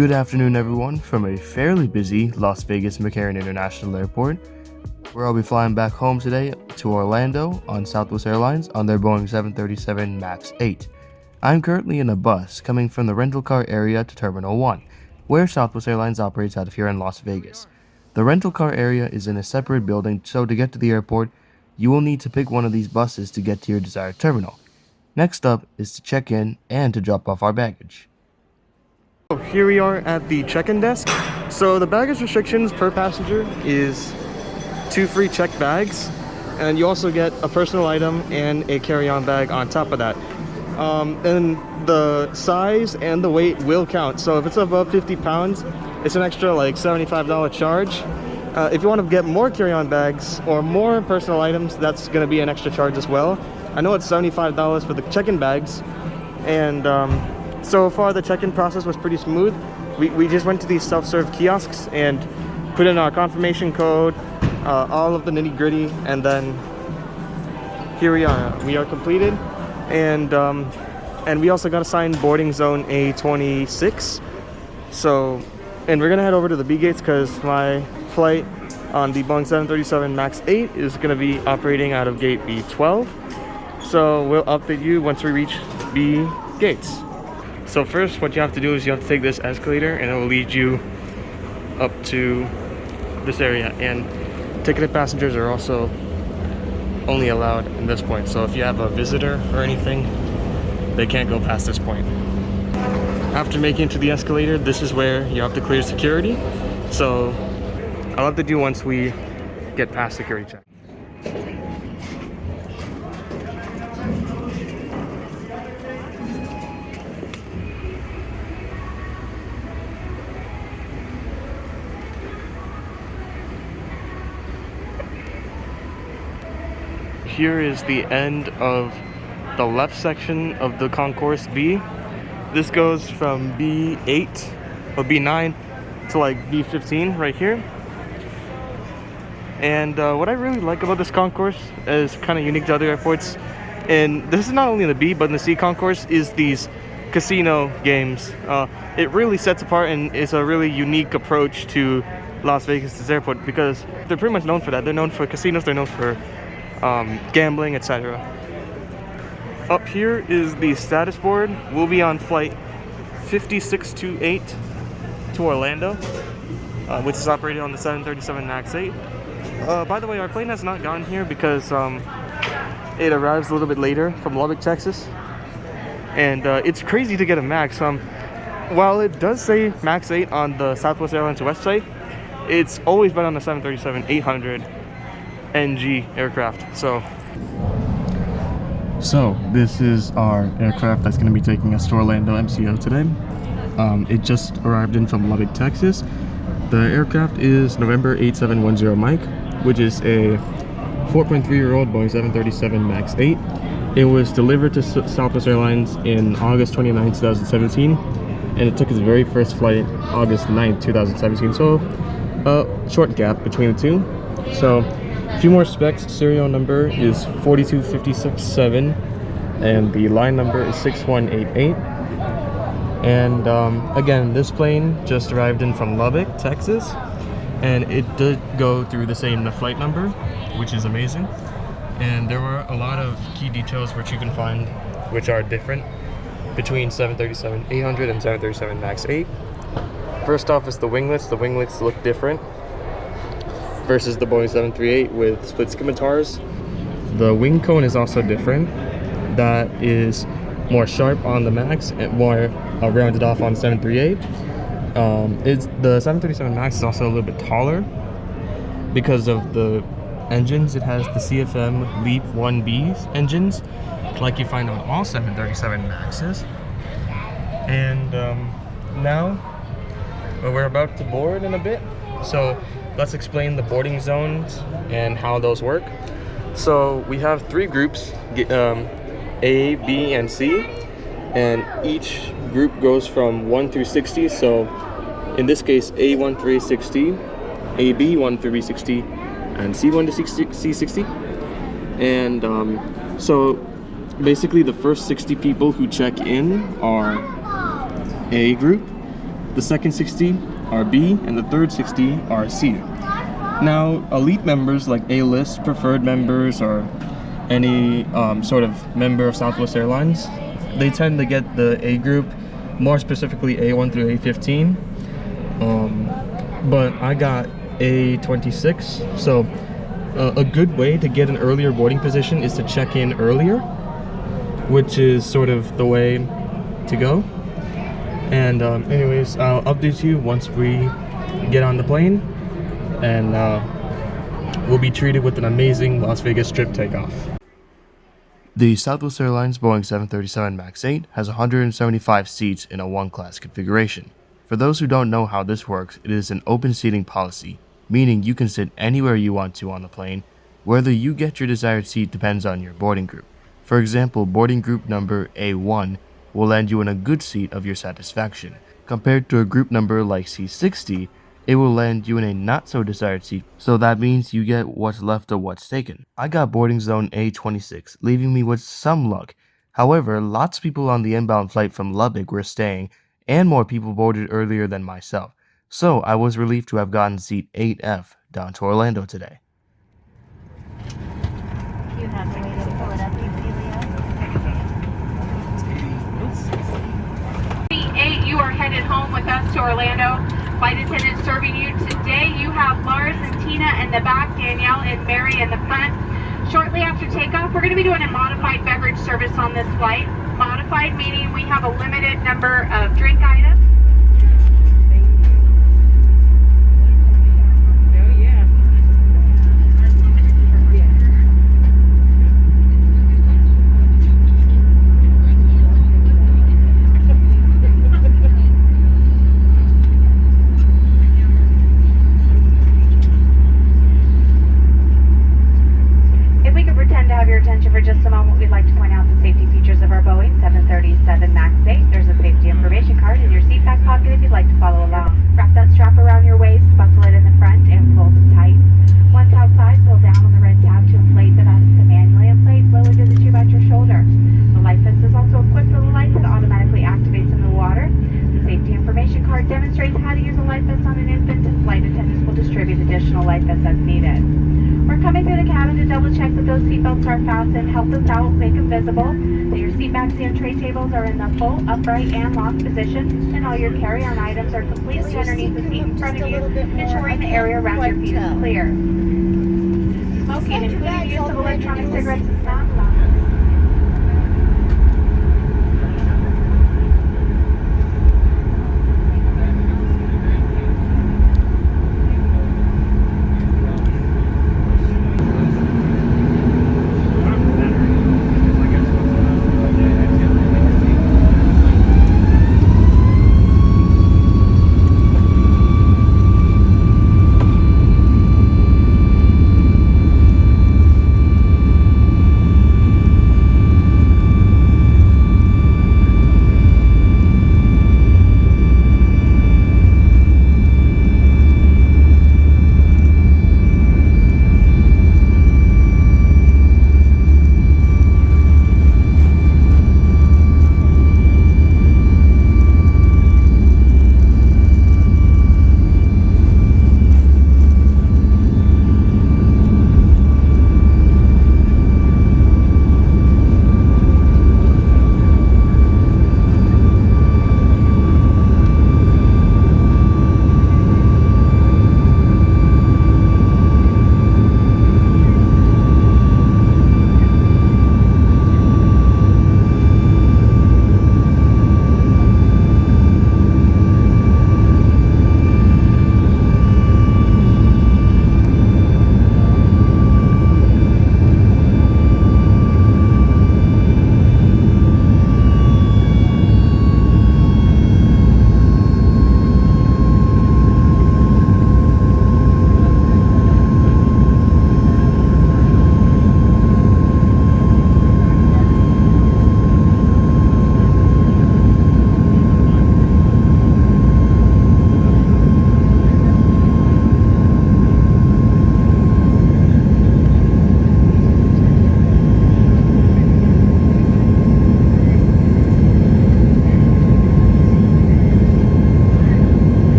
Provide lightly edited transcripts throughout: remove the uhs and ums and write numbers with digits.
Good afternoon, everyone, from a fairly busy Las Vegas McCarran International Airport, where I'll be flying back home today to Orlando on Southwest Airlines on their Boeing 737 MAX 8. I'm currently in a bus coming from the rental car area to Terminal 1, where Southwest Airlines operates out of here in Las Vegas. The rental car area is in a separate building, so to get to the airport, you will need to pick one of these buses to get to your desired terminal. Next up is to check in and to drop off our baggage. Here we are at the check-in desk. So the baggage restrictions per passenger is 2 free checked bags, and you also get a personal item and a carry-on bag on top of that. And the size and the weight will count. So if it's above 50 pounds, it's an extra like $75 charge. If you want to get more carry-on bags or more personal items, that's going to be an extra charge as well. I know it's $75 for the check-in bags, and so far the check-in process was pretty smooth. We just went to these self-serve kiosks and put in our confirmation code, all of the nitty-gritty, and then here we are completed. And we also got assigned boarding zone A26. So, and we're gonna head over to the B gates because my flight on the Boeing 737 MAX 8 is gonna be operating out of gate B12. So we'll update you once we reach B gates. So first, what you have to do is you have to take this escalator, and it will lead you up to this area. And ticketed passengers are also only allowed in this point. So if you have a visitor or anything, they can't go past this point. After making it to the escalator, this is where you have to clear security. So I'll update you once we get past security check. Here is the end of the left section of the concourse B. This goes from B8 or B9 to like B15 right here. And what I really like about this concourse is kind of unique to other airports, and this is not only in the B but in the C concourse, is these casino games. It really sets apart and is a really unique approach to Las Vegas' airport because they're pretty much known for that. They're known for casinos, they're known for gambling, etc. Up here is the status board. We'll be on flight 5628 to Orlando, which is operated on the 737 MAX 8. By the way, our plane has not gotten here because it arrives a little bit later from Lubbock, Texas, and it's crazy to get a MAX. While it does say MAX 8 on the Southwest Airlines website, it's always been on the 737-800 NG aircraft. So this is our aircraft that's going to be taking us to Orlando MCO today. It just arrived in from Lubbock, Texas. The aircraft is November 8710 Mike, which is a 4.3-year-old Boeing 737 MAX 8. It was delivered to Southwest Airlines in August 29, 2017, and it took its very first flight August 9, 2017. So a short gap between the two. So a few more specs. Serial number is 42567 and the line number is 6188. And again, this plane just arrived in from Lubbock, Texas, and it did go through the same flight number, which is amazing. And there were a lot of key details which you can find which are different between 737-800 and 737 MAX 8. First off is the winglets. The winglets look different versus the Boeing 738 with split scimitars. The wing cone is also different. That is more sharp on the MAX and more rounded off on 738. The 737 MAX is also a little bit taller because of the engines. It has the CFM LEAP-1B engines, like you find on all 737 MAXs. And now we're about to board in a bit. So let's explain the boarding zones and how those work. So we have 3 groups, A, B, and C, and each group goes from 1 through 60. So in this case, A1 through A60, AB1 through B60, and C1 to C60. And so basically the first 60 people who check in are A group, the second 60 are B, and the third 60 are C. Now, elite members like A-list, preferred members, or any sort of member of Southwest Airlines, they tend to get the A group, more specifically A1 through A15. But I got A26, so a good way to get an earlier boarding position is to check in earlier, which is sort of the way to go. And anyways, I'll update you once we get on the plane, and we'll be treated with an amazing Las Vegas Strip takeoff. The Southwest Airlines Boeing 737 MAX 8 has 175 seats in a one-class configuration. For those who don't know how this works, it is an open seating policy, meaning you can sit anywhere you want to on the plane. Whether you get your desired seat depends on your boarding group. For example, boarding group number A1 will land you in a good seat of your satisfaction. Compared to a group number like C60, it will land you in a not so desired seat, so that means you get what's left of what's taken. I got boarding zone A26, leaving me with some luck. However, lots of people on the inbound flight from Lubbock were staying, and more people boarded earlier than myself, so I was relieved to have gotten seat 8F down to Orlando today. You have to wait to pull it up, Seat 8, you are headed home with us to Orlando. Flight attendants serving you today. You have Lars and Tina in the back, Danielle and Mary in the front. Shortly after takeoff, we're going to be doing a modified beverage service on this flight. Modified meaning we have a limited number of drink items. For just a moment, we'd like to point out the safety features of our Boeing 737 MAX 8. There's a safety information card in your seat back pocket if you'd like to follow along. Wrap that strap around your waist, buckle it in the front, and pull it tight. Once outside, pull down on the red tab to inflate the vest to manually inflate slowly to the tube at your shoulder. The life vest is also equipped with a light that automatically activates in the water. The safety information card demonstrates how to use a life vest on an infant, and flight attendants will distribute additional life vests as needed. We're coming through the cabin to double check that those seatbelts are fastened, help us out, make them visible, that your seat backs and tray tables are in the full, upright, and locked position, and all your carry-on items are completely underneath the seat in front of you, ensuring the area around your feet is clear. Smoking, including use of electronic cigarettes, is not allowed.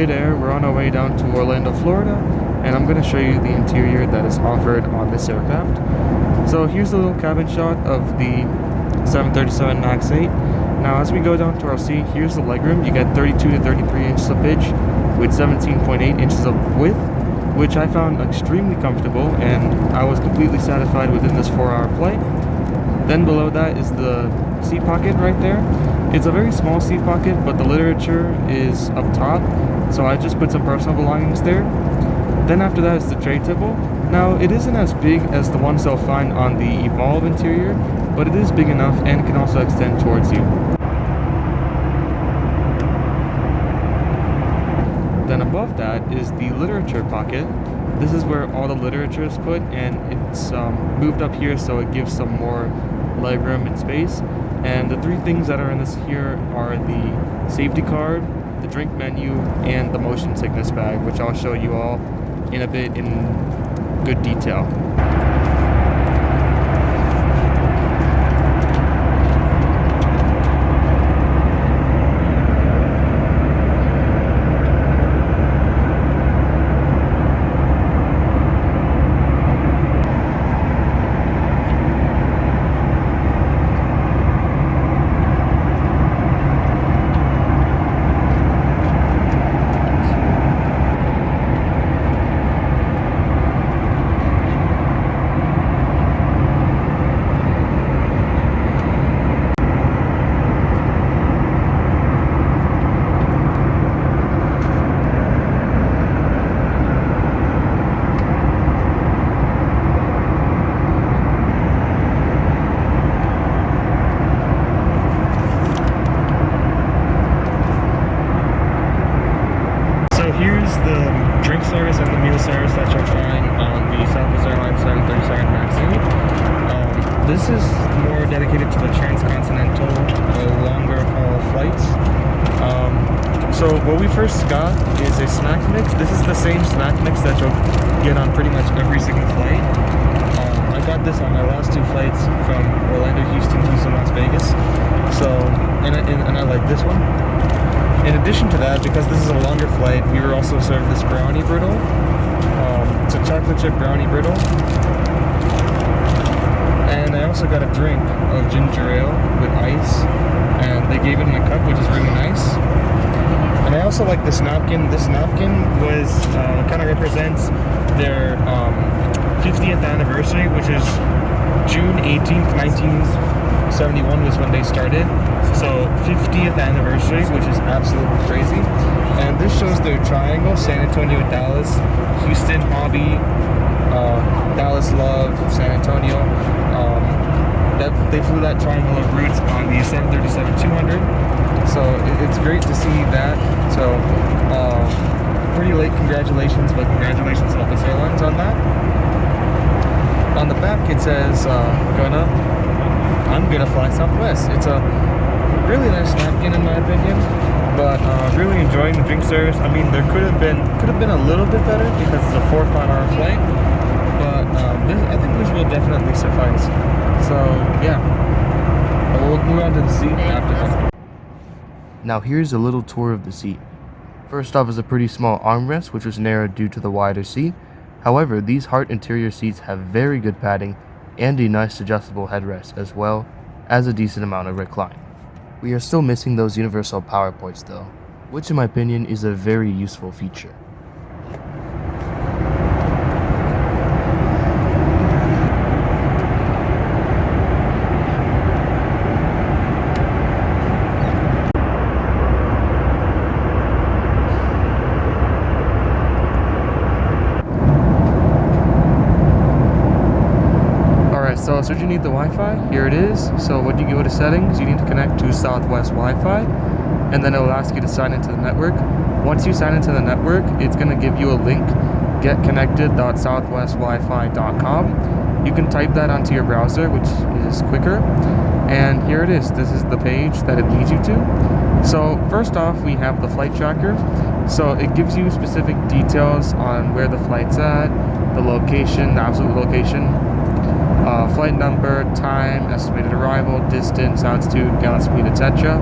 midair, we're on our way down to Orlando, Florida, and I'm going to show you the interior that is offered on this aircraft. So here's a little cabin shot of the 737 MAX 8. Now as we go down to our seat, here's the legroom. You get 32 to 33 inches of pitch with 17.8 inches of width, which I found extremely comfortable, and I was completely satisfied within this 4-hour flight. Then below that is the seat pocket right there. It's a very small seat pocket, but the literature is up top, so I just put some personal belongings there. Then after that is the tray table. Now it isn't as big as the ones they'll find on the Evolve interior, but it is big enough and can also extend towards you. Then above that is the literature pocket. This is where all the literature is put, and it's moved up here so it gives some more legroom and space. And the three things that are in this here are the safety card, the drink menu, and the motion sickness bag, which I'll show you all in a bit in good detail. Here's the drink service and the meal service that you'll find on the Southwest Airlines 737 MAX 8. This is more dedicated to the transcontinental, longer haul flights. So what we first got is a snack mix. This is the same snack mix that you'll get on pretty much every single flight. I got this on my last two flights from Orlando, Houston, Las Vegas. So, and I like this one. In addition to that, because this is a longer flight, we were also served this brownie brittle. It's a chocolate chip brownie brittle. And I also got a drink of ginger ale with ice, and they gave it in a cup, which is really nice. And I also like this napkin. This napkin was kind of represents their 50th anniversary, which is June 18th, 1971 was when they started. So 50th anniversary, which is absolutely crazy. And this shows their triangle: San Antonio, Dallas, Houston, Hobby, Dallas, Love, San Antonio. They flew that triangle of routes on the 737-200. So it's great to see that. So pretty late congratulations, but congratulations to Southwest Airlines on that. On the back it says, I'm gonna fly Southwest. It's a really nice napkin in my opinion, but really enjoying the drink service. I mean, there could have been a little bit better because it's a 4 or 5 hour flight, but I think this will definitely suffice. So yeah, we'll move on to the seat after that. Now here's a little tour of the seat. First off is a pretty small armrest, which was narrowed due to the wider seat. However, these Heart interior seats have very good padding and a nice adjustable headrest, as well as a decent amount of recline. We are still missing those universal power ports though, which in my opinion is a very useful feature. So should you need the Wi-Fi, here it is. So when you go to settings, you need to connect to Southwest Wi-Fi, and then it will ask you to sign into the network. Once you sign into the network, it's going to give you a link, getconnected.southwestwifi.com. You can type that onto your browser, which is quicker. And here it is. This is the page that it leads you to. So first off, we have the flight tracker. So it gives you specific details on where the flight's at, the location, the absolute location, flight number, time, estimated arrival, distance, altitude, gallon speed, etc.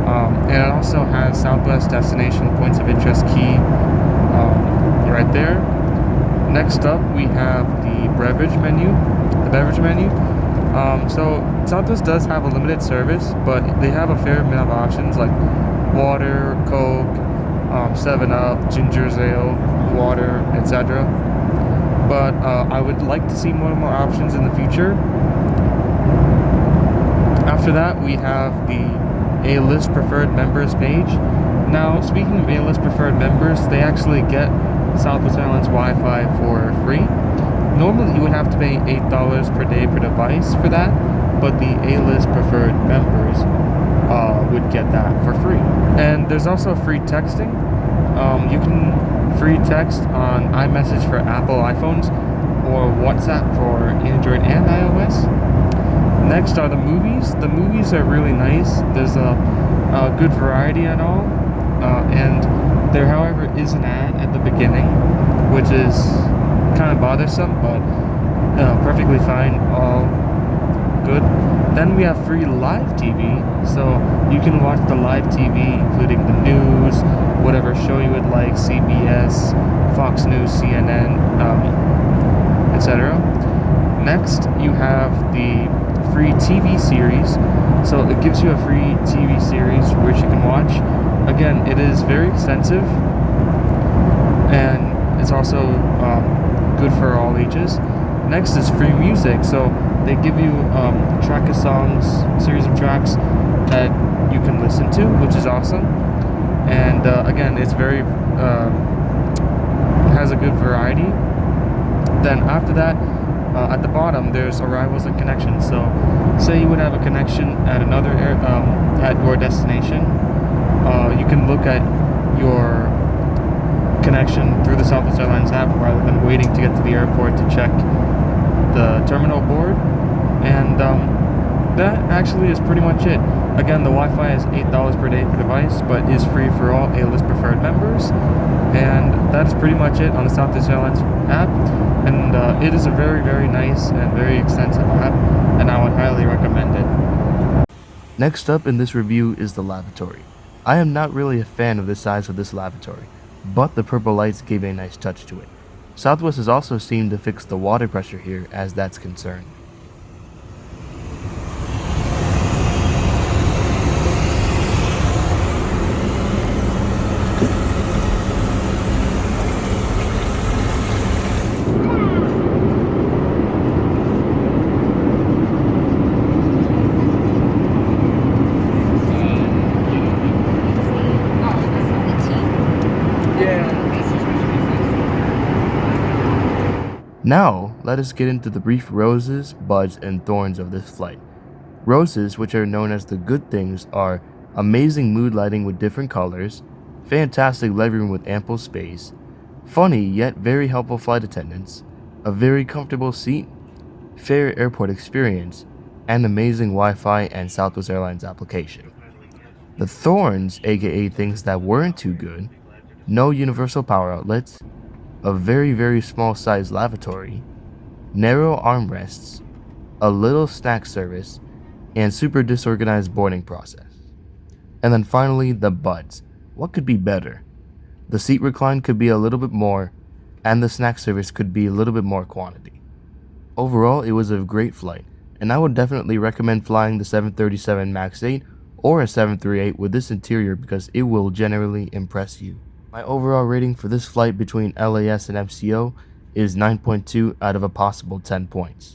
And it also has Southwest destination points of interest key right there. Next up, we have the beverage menu. So Southwest does have a limited service, but they have a fair amount of options like water, Coke, 7-Up, ginger ale, water, etc. But I would like to see more options in the future. After that, we have the A-List Preferred Members page. Now, speaking of A-List Preferred Members, they actually get Southwest Airlines Wi-Fi for free. Normally, you would have to pay $8 per day per device for that, but the A-List Preferred Members would get that for free. And there's also free texting. You can free text on iMessage for Apple iPhones or WhatsApp for Android and iOS. Next are the movies. The movies are really nice. There's a good variety and all. And there, however, is an ad at the beginning, which is kind of bothersome, but perfectly fine, all good. Then we have free live TV, so you can watch the live TV, including the news, whatever show you would like, CBS, Fox News, CNN, etc. Next, you have the free TV series. So it gives you a free TV series which you can watch. Again, it is very extensive, and it's also good for all ages. Next is free music. So they give you a track of songs, series of tracks that you can listen to, which is awesome. And again, it's very has a good variety. Then after that, at the bottom, there's arrivals and connections. So say you would have a connection at another at your destination, you can look at your connection through the Southwest Airlines app rather than waiting to get to the airport to check the terminal board. And that actually is pretty much it. Again, the Wi-Fi is $8 per day per device, but is free for all A-List Preferred members. And that is pretty much it on the Southwest Airlines app. And it is a very, very nice and very extensive app, and I would highly recommend it. Next up in this review is the lavatory. I am not really a fan of the size of this lavatory, but the purple lights gave a nice touch to it. Southwest has also seemed to fix the water pressure here as that's concerned. Now, let us get into the brief roses, buds, and thorns of this flight. Roses, which are known as the good things, are amazing mood lighting with different colors, fantastic legroom with ample space, funny yet very helpful flight attendants, a very comfortable seat, fair airport experience, and amazing Wi-Fi and Southwest Airlines application. The thorns, aka things that weren't too good, no universal power outlets, a very, very small size lavatory, narrow armrests, a little snack service, and super disorganized boarding process. And then finally, the buds. What could be better? The seat recline could be a little bit more, and the snack service could be a little bit more quantity. Overall, it was a great flight, and I would definitely recommend flying the 737 MAX 8 or a 738 with this interior because it will generally impress you. My overall rating for this flight between LAS and MCO is 9.2 out of a possible 10 points.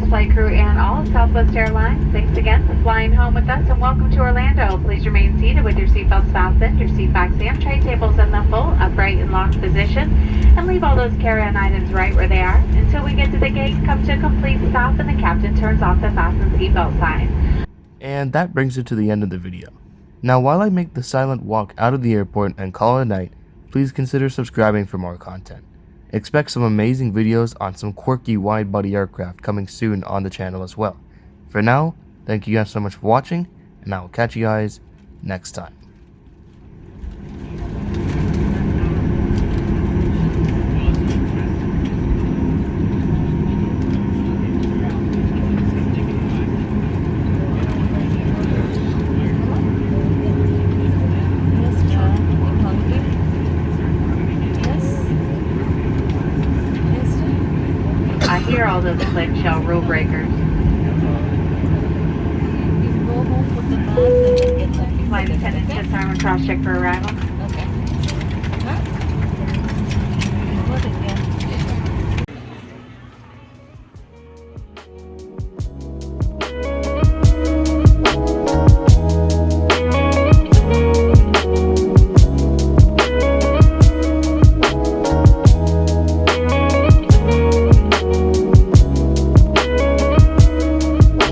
flight crew and all of Southwest Airlines, thanks again for flying home with us and welcome to Orlando. Please remain seated with your seatbelts fastened, your seat backs and tray tables in the full, upright, and locked position, and leave all those carry-on items right where they are until we get to the gate, come to a complete stop, and the captain turns off the fasten seatbelt sign. And that brings it to the end of the video. Now, while I make the silent walk out of the airport and call it a night, please consider subscribing for more content. Expect some amazing videos on some quirky wide-body aircraft coming soon on the channel as well. For now, thank you guys so much for watching, and I will catch you guys next time. I hear all those clamshell rule breakers. Flight attendant, just arm across check for arrival.